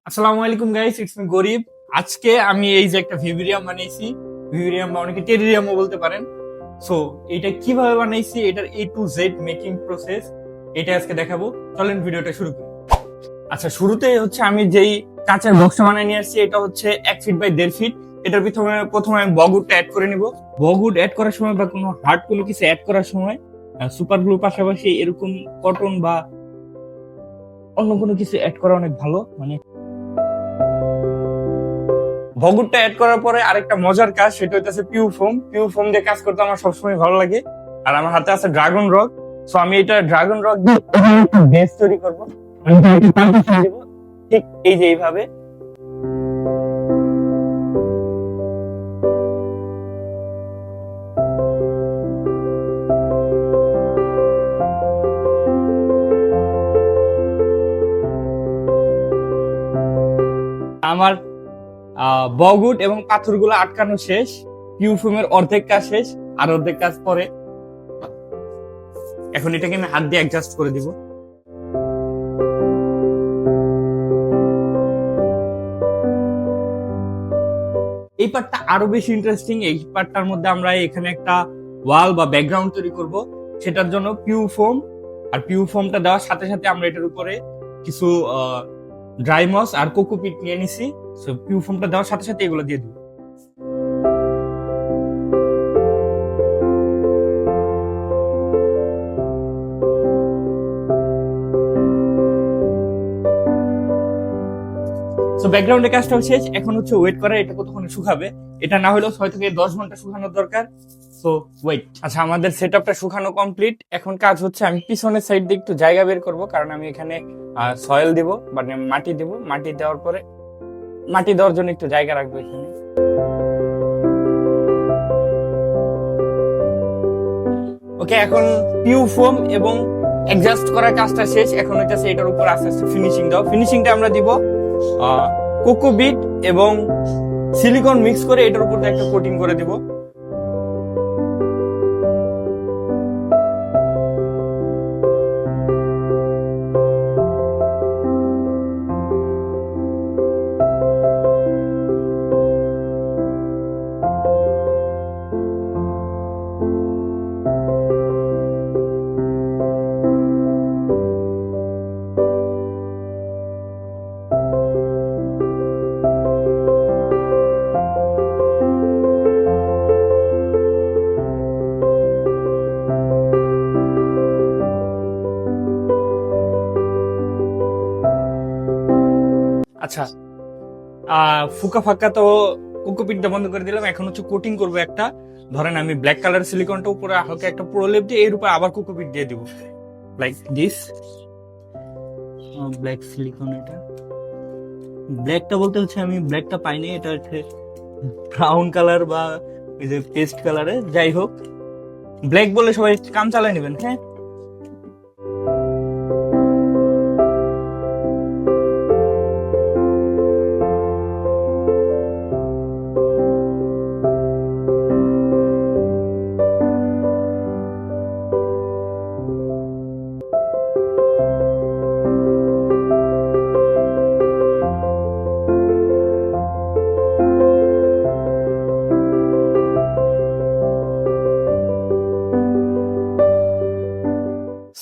আসসালামু আলাইকুম guys, it's me গরিব। আজকে আমি এই যে একটা ভিভিরিয়াম বানাইছি, ভিভিরিয়াম বা অনেকে টেরিরিয়ামও বলতে পারেন। সো এটা কিভাবে বানাইছি, এটার এ টু জেড মেকিং প্রসেস এটা আজকে দেখাবো। চলেন ভিডিওটা শুরু করি। আচ্ছা, শুরুতে হচ্ছে আমি যেই কাঁচের বক্সটা বানিয়ে নিয়ে আসছি, এটা হচ্ছে 1 ফিট বাই 1.5 ফিট। এটার প্রথমে আমি বগুডটা অ্যাড করে নিব। বগুড অ্যাড করার সময় বা কোনো হার্ড কোনো কিছু অ্যাড করার সময় সুপার গ্লু পাশাপাশি এরকম কটন বা অন্য কোনো কিছু অ্যাড করা অনেক ভালো। মানে ভগুরটা অ্যাড করার পরে আরেকটা মজার কাজ, সেটা হইতেছে পিউ ফোম। পিউ ফোম দিয়ে কাজ করতে আমার সবসময় ভালো লাগে। আর আমার হাতে আছে ড্রাগন রক। সো আমি এটা ড্রাগন রক দিয়ে বেস তৈরি করবো। আমি এটা partition দেবো, ঠিক এই যে এইভাবে। আমার বগুড এবং পাথরগুলো আটকানো শেষ। পিউ ফোমের অর্ধেক কাজ শেষ, আর অর্ধেক কাজ পরে। এখন এটাকে আমি হাত দিয়ে অ্যাডজাস্ট করে দিব। এই পার্টটা আরো বেশি ইন্টারেস্টিং। এই পার্টটার মধ্যে আমরা এখানে একটা ওয়াল বা ব্যাকগ্রাউন্ড তৈরি করব। সেটার জন্য পিউ ফোম, আর পিউ ফোমটা দেওয়ার সাথে সাথে আমরা এটার উপরে কিছু ড্রাই মস আর কোকোপিট নিয়ে নিছি। সো পিউ ফোমটা দেওয়ার সাথে সাথে এগুলো দিয়ে দিব। সো ব্যাকগ্রাউন্ডের কাজটাও শেষ, এখন হচ্ছে ওয়েট করা, এটা কতক্ষণে শুকাবে। এটা না হলেও 6 থেকে 10 ঘন্টা শুকানোর দরকার। So wait. আচ্ছা, আমাদের সেটআপটা শুকানো কমপ্লিট। এখন কাজ হচ্ছে আমি পিছনের সাইড দিয়ে একটু জায়গা বের করব, কারণ আমি এখানে সয়েল দিব, মানে মাটি দিব। মাটি দেওয়ার পরে মাটি দেওয়ার জন্য একটু জায়গা রাখবো এখানে। ওকে, এখন পিউ ফোম এবং অ্যাডজাস্ট করার কাজটা শেষ। এখন হচ্ছে এটার উপর আস্তে আস্তে ফিনিশিং দাও। ফিনিশিংটা আমরা দিব কোকোবিট এবং সিলিকন মিক্স করে এটার উপর একটা কোটিং করে দিব। আচ্ছা, ফুকা ফাক্কা তো কোকোপিটটা বন্ধ করে দিলাম। এখন হচ্ছে কোটিং করবো একটা। ধরেন আমি ব্ল্যাক কালার সিলিকনটা উপরে হালকা একটা প্রলেপ দিয়ে এর উপর আবার কোকোপিট দিয়ে দিব, লাইক দিস। ব্ল্যাক সিলিকন, এটা ব্ল্যাকটা বলতে হচ্ছে আমি ব্ল্যাকটা পাইনি, এটা হচ্ছে ব্রাউন কালার বা এই যে পেস্ট কালারে, যাই হোক ব্ল্যাক বলে সবাই কাম চালায় নেবেন। হ্যাঁ,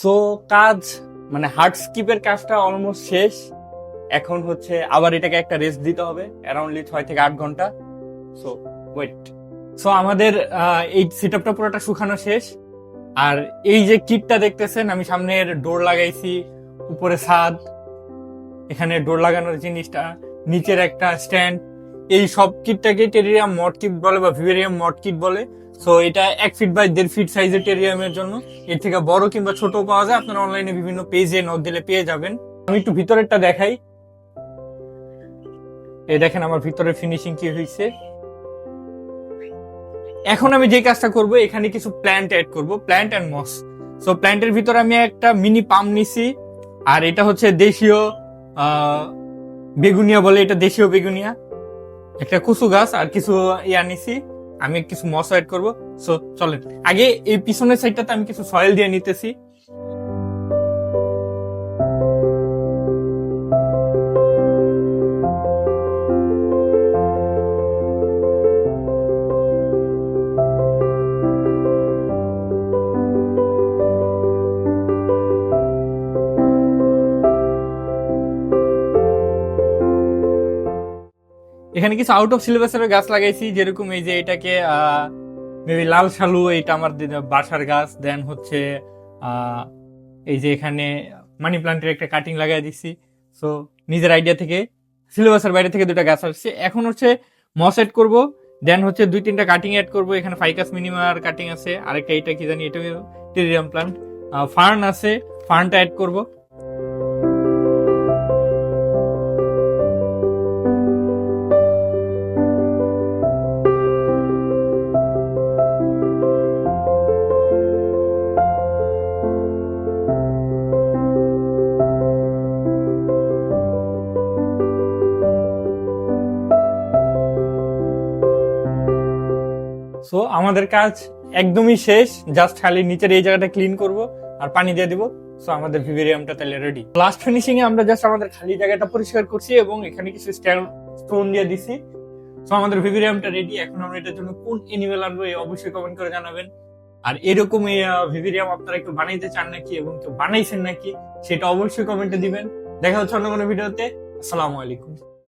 সো কাজ মানে হার্ড স্কিপের কাজটা অলমোস্ট শেষ। এখন হচ্ছে আবার এটাকে একটা রেস্ট দিতে হবে, অ্যারাউন্ডলি 6 থেকে 8 ঘন্টা। So wait. সো আমাদের এই সেটআপটা পুরোটা শুকানো শেষ। আর এই যে কিটটা দেখতেছেন, আমি সামনের ডোর লাগাইছি, উপরে ছাদ, এখানে ডোর লাগানোর জিনিসটা, নিচের একটা স্ট্যান্ড, এই সব কিটটাকে টেরিয়াম মড কিট বলে বা ভিভেরিয়াম মড কিট বলে। সো এটা 1 ফিট বাই 1.5 ফিট সাইজের টেরিয়ামের জন্য। এর থেকে বড় কিংবা ছোট পাওয়া যায়, আপনারা অনলাইনে বিভিন্ন পেজে নক দিলে পেয়ে যাবেন। আমি একটু ভিতরেরটা দেখাই। এই দেখেন আমার ভিতরের ফিনিশিং কি হয়েছে। এখন আমি যে কাজটা করব, এখানে কিছু প্ল্যান্ট অ্যাড করব, প্ল্যান্ট এন্ড মস। সো প্ল্যান্টের ভিতরে আমি একটা মিনি পাম নিছি, আর এটা হচ্ছে দেশীয় বেগুনিয়া বলে, এটা দেশীয় বেগুনিয়া, একটা কুসু গাছ আর কিছু ইয়া নিছি। আমি কিছু মস অ্যাড করব। সো চলেন আগে এই পিছনের সাইডটাতে আমি কিছু সয়েল দিয়ে নিতেছি। এখানে কিছু আউট অফ সিলেবাসের গাছ লাগাইছি, যেরকম এই যে এটাকে মেবি লাল শালু, এটা আমার বাসার গাছ। দেন হচ্ছে এই যে এখানে মানি প্লান্টের একটা কাটিং লাগাই দিচ্ছি। সো নিজের আইডিয়া থেকে, সিলেবাসের বাইরে থেকে দুটো গাছ আসছে। এখন হচ্ছে মস এড করবো, দেন হচ্ছে 2-3টা কাটিং অ্যাড করবো। এখানে ফাইকাস মিনিমার কাটিং আছে, আরেকটা এটা কি জানি, এটা টেরিয়াম প্লান্ট। ফার্ন আছে, ফার্নটা অ্যাড করবো। সো আমাদের কাজ একদমই শেষ, জাস্ট খালি নিচের এই জায়গাটা ক্লিন করব আর পানি দিয়ে দিব। সো আমাদের ভিভেরিয়ামটা তাহলে রেডি। লাস্ট ফিনিশিং এ আমরা জাস্ট আমাদের খালি জায়গাটা পরিষ্কার করছি এবং এখানে কিছু স্টোন দিয়ে দিছি। সো আমাদের ভিভেরিয়ামটা রেডি। এখন আমরা এটার জন্য কোন এনিমেল আনবো এই অবশ্যই কমেন্ট করে জানাবেন। আর এরকম এই ভিভেরিয়াম আপনারা একটু বানাইতে চান নাকি এবং কেউ বানাইছেন নাকি সেটা অবশ্যই কমেন্টে দিবেন। দেখা হচ্ছে অন্য কোনো ভিডিওতে। আসসালামু আলাইকুম।